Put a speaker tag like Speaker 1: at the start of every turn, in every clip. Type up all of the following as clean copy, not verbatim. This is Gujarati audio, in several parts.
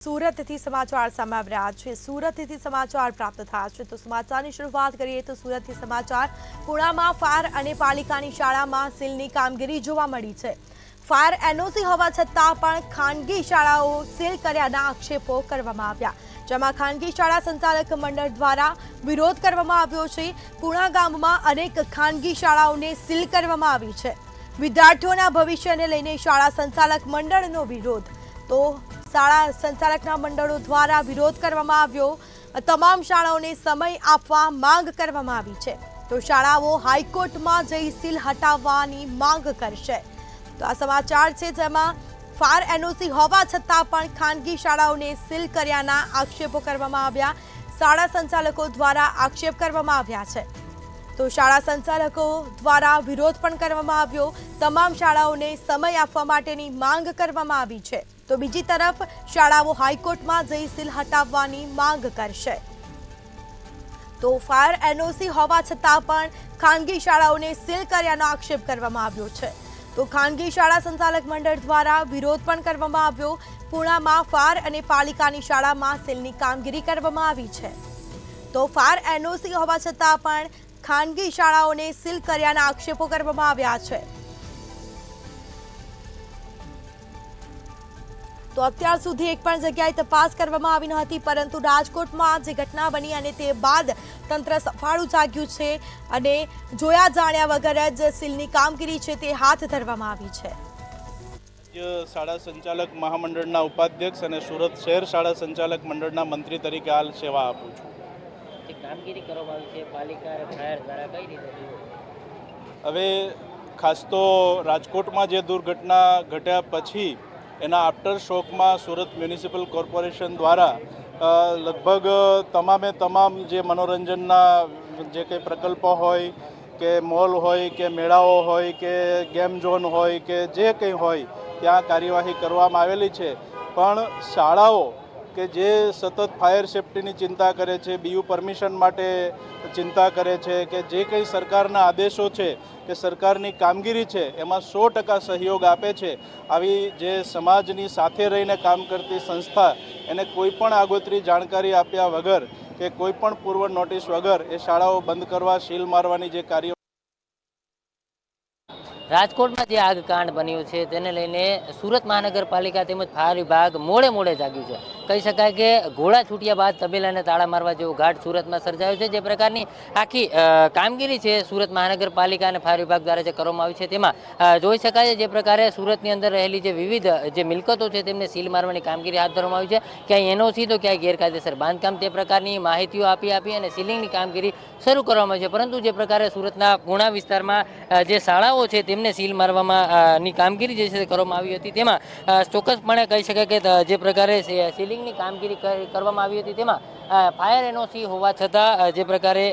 Speaker 1: સુરતથી સમાચાર સામે આવી રહ્યા છે। સુરતથી સમાચાર પ્રાપ્ત થયા છે તો સમાચારની શરૂઆત કરીએ તો સુરતથી સમાચાર પુણામાં ફાયર અને પાલિકાની શાળામાં સીલની કામગીરી જોવા મળી છે। ફાયર એનઓસી હોવા છતાં પણ ખાનગી શાળાઓ સીલ કર્યાના આક્ષેપો કરવામાં આવ્યા, જેમાં ખાનગી શાળા સંચાલક મંડળ દ્વારા વિરોધ કરવામાં આવ્યો છે। પુણા ગામમાં અનેક ખાનગી શાળાઓને સીલ કરવામાં આવી છે। વિદ્યાર્થીઓના ભવિષ્યને લઈને શાળા સંચાલક મંડળનો વિરોધ, તો શાળા સંચાલકના મંડળો દ્વારા વિરોધ કરવામાં આવ્યો। તમામ શાળાઓને સમય આપવા માંગ કરવામાં આવી છે, તો શાળાઓ હાઈકોર્ટમાં જઈ સીલ હટાવવાની માંગ કરશે। તો આ સમાચાર છે, જેમાં ફાયર એનઓસી હોવા છતાં પણ ખાનગી શાળાઓને સીલ કર્યાના આક્ષેપો કરવામાં આવ્યા। શાળા સંચાલકો દ્વારા આક્ષેપ કરવામાં આવ્યા છે, તો શાળા સંચાલકો દ્વારા વિરોધ પણ કરવામાં આવ્યો। તમામ શાળાઓને સમય આપવા માટેની માંગ કરવામાં આવી છે, તો બીજી તરફ શાળાઓ હાઈકોર્ટમાં જઈ સીલ હટાવવાની માંગ કરશે। તો ફાયર એનઓસી હોવા છતાં પણ ખાનગી શાળાઓને સીલ કર્યાનો આક્ષેપ કરવામાં આવ્યો છે, તો ખાનગી શાળા સંચાલક મંડળ દ્વારા વિરોધ પણ કરવામાં આવ્યો। પુણામાં ફાયર અને પાલિકાની શાળામાં સીલની કામગીરી કરવામાં આવી છે, તો ફાયર એનઓસી હોવા છતાં પણ ખાનગી શાળાઓને સીલ કર્યાના આક્ષેપો કરવામાં આવ્યા છે। તો અત્યાર સુધી એક પણ જગ્યાએ તપાસ કરવામાં આવી ન હતી, પરંતુ રાજકોટમાં જે ઘટના બની અને તે બાદ તંત્ર સફાળું જાગ્યું છે અને જોયા જાણ્યા વગર જ સીલની કામગીરી છે તે હાથ ધરવામાં આવી છે।
Speaker 2: શાળા સંચાલક મહામંડળના ઉપાધ્યક્ષ અને સુરત શહેર શાળા સંચાલક મંડળના મંત્રી તરીકે હાલ સેવા આપું છું।
Speaker 3: કામગીરી કરવામાં આવી છે પાલિકા અને ફાયર દ્વારા, કઈ રીતે?
Speaker 2: હવે ખાસ તો રાજકોટમાં જે દુર્ઘટના ઘટ્યા પછી એના આફ્ટર શોકમાં સુરત મ્યુનિસિપલ કોર્પોરેશન દ્વારા લગભગ તમામ જે મનોરંજનના જે કંઈ પ્રકલ્પો હોય કે મોલ હોય કે મેળાઓ હોય કે ગેમ ઝોન હોય કે જે કંઈ હોય ત્યાં કાર્યવાહી કરવામાં આવેલી છે। પણ શાળાઓ કે જે સતત ફાયર સેફ્ટીની ચિંતા કરે છે, બીયુ પરમિશન માટે ચિંતા કરે છે, કે જે કંઈ સરકારના આદેશો છે કે સરકારની કામગીરી છે એમાં 100% સહયોગ આપે છે, આવી જે સમાજની સાથે રહીને કામ કરતી સંસ્થા એને કોઈ પણ આગોતરી જાણકારી આપ્યા વગર કે કોઈ પણ પૂર્વ નોટિસ વગર એ શાળાઓ બંધ કરવા, સીલ મારવાની જે કાર્ય
Speaker 3: રાજકોટમાં જે આગકાંડ બન્યું છે તેને લઈને સુરત મહાનગરપાલિકા તેમજ ફાયર વિભાગ મોડે જાગ્યું છે। કહી શકાય કે ઘોડા છૂટ્યા બાદ તબેલાને તાળા મારવા જેવો ઘાટ સુરતમાં સર્જાયો છે। જે પ્રકારની આખી કામગીરી છે સુરત મહાનગરપાલિકા અને ફાયર વિભાગ દ્વારા જે કરવામાં આવી છે તેમાં જોઈ શકાય છે જે પ્રકારે સુરતની અંદર રહેલી જે વિવિધ જે મિલકતો છે તેમને સીલ મારવાની કામગીરી હાથ ધરવામાં આવી છે। ક્યાંય એનઓસી તો ક્યાંય ગેરકાયદેસર બાંધકામ, તે પ્રકારની માહિતીઓ આપી અને સીલિંગની કામગીરી શરૂ કરવામાં આવી છે। પરંતુ જે પ્રકારે સુરતના પુણા વિસ્તારમાં જે શાળાઓ છે તેમને સીલ મારવામાં ની કામગીરી જે છે તે કરવામાં આવી હતી, તેમાં ચોક્કસપણે કહી શકાય કે જે પ્રકારે સીલિંગની કામગીરી કરવામાં આવી હતી તેમાં ફાયર એનઓસી હોવા છતાં જે પ્રકારે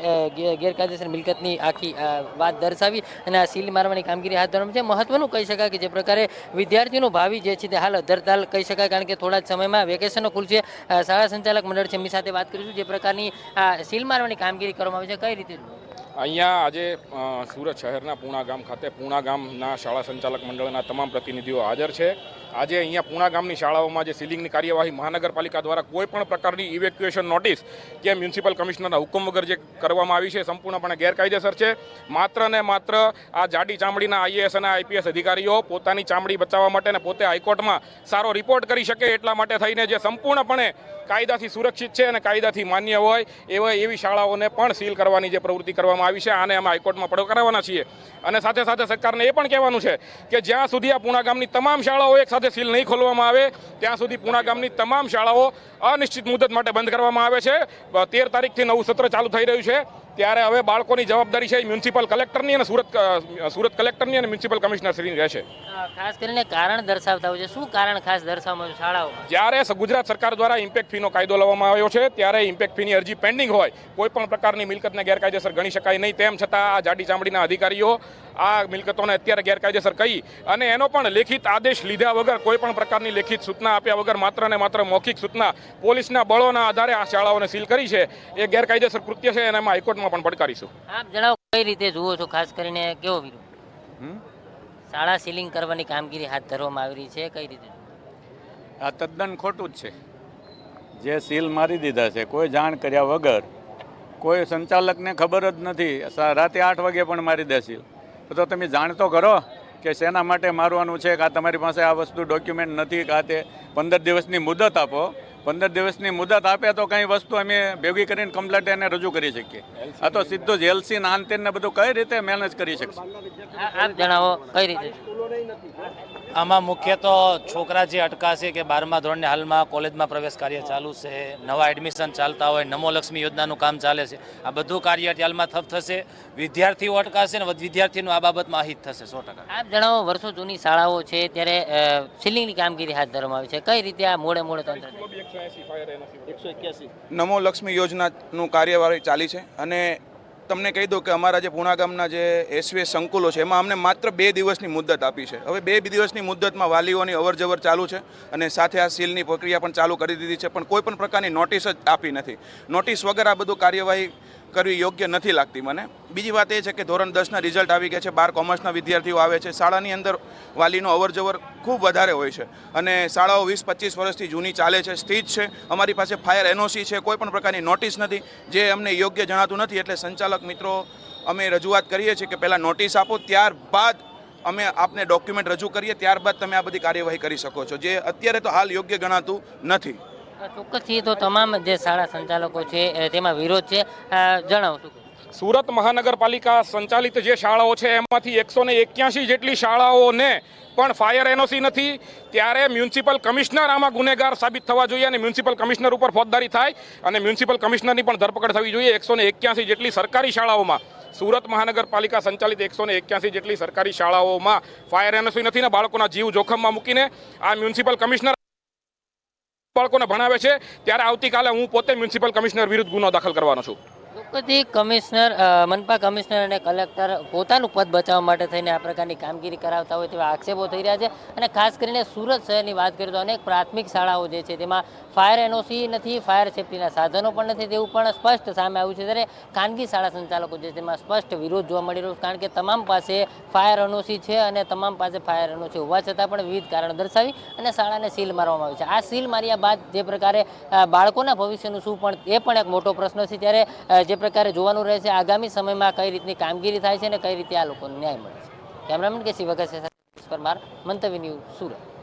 Speaker 3: ગેરકાયદેસર મિલકતની આખી વાત દર્શાવી અને આ સીલ મારવાની કામગીરી હાથ ધરવામાં છે। મહત્વનું કહી શકાય કે જે પ્રકારે વિદ્યાર્થીઓનું ભાવિ જે છે તે હાલ ધરતાલ કહી શકાય, કારણ કે થોડા જ સમયમાં વેકેશનો ખુલશે। શાળા સંચાલક મંડળ છે એમની સાથે વાત કરીશું, જે પ્રકારની સીલ મારવાની કામગીરી કરવામાં આવી છે કઈ રીતે?
Speaker 4: અહીંયા આજે સુરત શહેરના પુણા ગામ ખાતે પુણા ગામના શાળા સંચાલક મંડળના તમામ પ્રતિનિધિઓ હાજર છે। આજે અહીંયા પુણા ગામની શાળાઓમાં જે સીલિંગની કાર્યવાહી મહાનગરપાલિકા દ્વારા કોઈ પણ પ્રકારની ઇવેક્યુએશન નોટિસ કે મ્યુનિસિપલ કમિશનરના હુકમ વગર જે કરવામાં આવી છે સંપૂર્ણપણે ગેરકાયદેસર છે। માત્ર ને માત્ર આ જાડી ચામડીના આઈએએસ અને આઈપીએસ અધિકારીઓ પોતાની ચામડી બચાવવા માટે અને પોતે હાઈકોર્ટમાં સારો રિપોર્ટ કરી શકે એટલા માટે થઈને જે સંપૂર્ણપણે કાયદાથી સુરક્ષિત છે અને કાયદાથી માન્ય હોય એવી શાળાઓને પણ સીલ કરવાની જે પ્રવૃત્તિ કરવામાં આવી છે, આને અમે હાઈકોર્ટમાં પડકારવાના છીએ। અને સાથે સાથે સરકારને એ પણ કહેવાનું છે કે જ્યાં સુધી આ પુણા ગામની તમામ શાળાઓ એક સાથે સીલ નહીં ખોલવામાં આવે ત્યાં સુધી પુણા ગામની તમામ શાળાઓ અનિશ્ચિત મુદત માટે બંધ કરવામાં આવે છે। 13 તારીખથી નવું સત્ર ચાલુ થઈ રહ્યું છે, ત્યારે હવે બાળકોની જવાબદારી છે મ્યુનિસિપલ કલેક્ટરની અને સુરત કલેક્ટરની અને મ્યુનિસિપલ કમિશનરશ્રીની રહેશે।
Speaker 3: ખાસ કરીને કારણ દર્શાવતા હોય છે, શું કારણ ખાસ દર્શાવવામાં આવે શાળાઓ?
Speaker 4: જ્યારે ગુજરાત સરકાર દ્વારા ઇમ્પેક્ટ ફીનો કાયદો લાવવામાં આવ્યો છે ત્યારે ઇમ્પેક્ટ ફીની અરજી પેન્ડિંગ હોય, કોઈ પણ પ્રકારની મિલકતને ગેરકાયદેસર ગણી શકાય નહીં, તેમ છતાં આ જાડી ચામડીના અધિકારીઓ આ મિલકતોને અત્યારે ગેરકાયદેસર કહી અને એનો પણ લેખિત આદેશ લીધા વગર, કોઈ પણ પ્રકારની લેખિત સૂચના આપ્યા વગર માત્ર ને માત્ર મૌખિક સૂચના પોલીસના બળોના આધારે આ શાળાઓને સીલ કરી છે, એ ગેરકાયદેસર કૃત્ય છે અને એમાં હાઈકોર્ટમાં પણ પડકારીશું।
Speaker 3: આપ જણાવો કઈ રીતે જુઓ છો, ખાસ કરીને કેવો વિરોધ? શાળા સીલિંગ કરવાની કામગીરી હાથ ધરવામાં આવી રહી છે, કઈ રીતે?
Speaker 5: આ તદ્દન ખોટું જ છે। જે સીલ મારી દીધા છે કોઈ જાણ કર્યા વગર, કોઈ સંચાલકને ખબર જ નથી, રાતે 8 વાગે પણ મારી દે સીલ. તો તમે જાણ તો કરો કે શેના માટે મારવાનું છે, કે આ તમારી પાસે આ વસ્તુ ડોક્યુમેન્ટ નથી, કે આ તે 15 દિવસની મુદત આપો. 15 દિવસની મુદત આપે તો કંઈ વસ્તુ અમે ભેગી કરીને કમ્પ્લેટ એને રજૂ કરી શકીએ. આ તો સીધું જ એલસી ને આંતેન ને બધું કઈ રીતે મેનેજ કરી શકશે?
Speaker 3: આપ જણાવો કઈ રીતે?
Speaker 6: આમાં મુખ્ય તો છોકરા જે અટકાશે કે 12મા ધોરણની હાલમાં કોલેજમાં પ્રવેશ કાર્ય ચાલુ છે, નવા એડમિશન ચાલતા હોય, નમો લક્ષ્મી યોજનાનું કામ ચાલે છે, આ બધું કાર્ય હાલમાં ઠપ થશે. વિદ્યાર્થીઓ અટકાશે ને વિદ્યાર્થીનું આ બાબતમાં અહિત થશે 100%.
Speaker 3: આપ જણાવો, વર્ષો જૂની શાળાઓ છે ત્યારે સીલિંગની કામગીરી હાથ ધરવામાં આવી છે, કઈ રીતે આ મોડે તંત્ર?
Speaker 7: નમો લક્ષ્મી યોજનાનું કાર્યવાહી ચાલી છે અને તમને કહી દઉં કે અમારા જે પૂણા ગામના જે એસવીએસ સંકુલો છે એમાં અમને માત્ર 2 દિવસની મુદત આપી છે. હવે 2 દિવસની મુદતમાં વાલીઓની અવરજવર ચાલુ છે અને સાથે આ સીલની પ્રક્રિયા પણ ચાલુ કરી દીધી છે, પણ કોઈ પણ પ્રકારની નોટિસ જ આપી નથી. નોટિસ વગર આ બધું કાર્યવાહી કરવી યોગ્ય નથી લાગતી મને. બીજી વાત એ છે કે ધોરણ 10ના રિઝલ્ટ આવી ગયા છે, 12 કોમર્સના વિદ્યાર્થીઓ આવે છે, શાળાની અંદર વાલીનો અવરજવર ખૂબ વધારે હોય છે અને શાળાઓ 20-25 વર્ષથી જૂની ચાલે છે, સ્થિત છે. અમારી પાસે ફાયર એનઓસી છે, કોઈ પણ પ્રકારની નોટિસ નથી, જે અમને યોગ્ય જણાતું નથી. એટલે સંચાલક મિત્રો અમે રજૂઆત કરીએ છીએ કે પહેલાં નોટિસ આપો, ત્યારબાદ અમે આપને ડોક્યુમેન્ટ રજૂ કરીએ, ત્યારબાદ તમે આ બધી કાર્યવાહી કરી શકો છો, જે અત્યારે તો હાલ યોગ્ય ગણાતું નથી.
Speaker 3: ચોક્કસથી તો તમામ જે શાળા સંચાલકો છે તેમાં વિરોધ છે. જણાવો શું?
Speaker 4: સુરત મહાનગરપાલિકા સંચાલિત જે શાળાઓ છે એમાંથી 181 જેટલી શાળાઓને પણ ફાયર એનઓસી નથી. ત્યારે મ્યુનિસિપલ કમિશનર આમાં ગુનેગાર સાબિત થવા જોઈએ અને મ્યુનિસિપલ કમિશનર ઉપર ફોજદારી થાય અને મ્યુનિસિપલ કમિશનરની પણ ધરપકડ થવી જોઈએ. 181 જેટલી સરકારી શાળાઓમાં, સુરત મહાનગરપાલિકા સંચાલિત 181 જેટલી સરકારી શાળાઓમાં ફાયર એનઓસી નથી ને બાળકોના જીવ જોખમમાં મૂકીને આ મ્યુનિસિપલ કમિશનર બાળકોને ભણાવે છે. ત્યારે આવતીકાલે હું પોતે મ્યુનિસિપલ કમિશનર વિરુદ્ધ ગુનો દાખલ કરવાનો છું.
Speaker 3: ચોક્કસથી કમિશનર, મનપા કમિશનર અને કલેક્ટર પોતાનું પદ બચાવવા માટે થઈને આ પ્રકારની કામગીરી કરાવતા હોય તેવા આક્ષેપો થઈ રહ્યા છે. અને ખાસ કરીને સુરત શહેરની વાત કરીએ તો અનેક પ્રાથમિક શાળાઓ જે છે તેમાં ફાયર એનઓસી નથી, ફાયર સેફ્ટીના સાધનો પણ નથી, તેવું પણ સ્પષ્ટ સામે આવ્યું છે. ત્યારે ખાનગી શાળા સંચાલકો છે તેમાં સ્પષ્ટ વિરોધ જોવા મળી રહ્યો છે, કારણ કે તમામ પાસે ફાયર એનઓસી છે અને તમામ પાસે ફાયર એનઓસી હોવા છતાં પણ વિવિધ કારણો દર્શાવી અને શાળાને સીલ મારવામાં આવી છે. આ સીલ માર્યા બાદ જે પ્રકારે બાળકોના ભવિષ્યનું શું પણ એ પણ એક મોટો પ્રશ્ન છે. ત્યારે જે પ્રકારે જોવાનું રહે છે આગામી સમયમાં કઈ રીતની કામગીરી થાય છે અને કઈ રીતે આ લોકોને ન્યાય મળે છે. કેમેરામેન કેસી વગર છે પરમાર, મંતવ્ય ન્યૂઝ, સુરત.